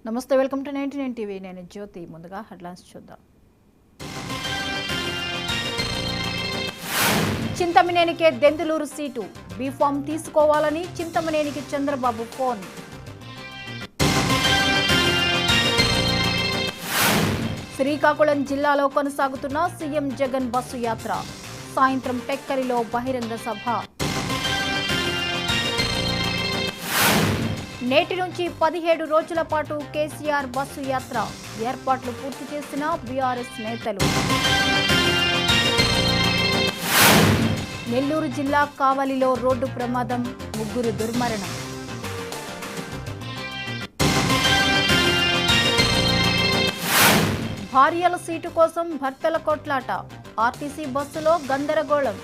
నమస్తే, welcome to 99 TV. నేను జ్యోతి. ముందుగా హెడ్లైన్స్ చూద్దాం. చింతమనేనికే దెందులూరు సీటు, బీఫామ్ తీసుకోవాలని చింతమనేనికి చంద్రబాబు ఫోన్. శ్రీకాకుళం జిల్లాలో కొనసాగుతున్న సీఎం జగన్ బస్సు యాత్ర, సాయంత్రం టెక్కలిలో బహిరంగ సభ. నేటి నుంచి 17 రోజుల పాటు కేసీఆర్ బస్సు యాత్ర, ఏర్పాట్లు పూర్తి చేసిన బీఆర్ఎస్ నేతలు. నెల్లూరు జిల్లా కావలిలో రోడ్డు ప్రమాదం, 3 దుర్మరణం. భార్యల సీటు కోసం భర్తల కొట్లాట, ఆర్టీసీ బస్సులో గందరగోళం.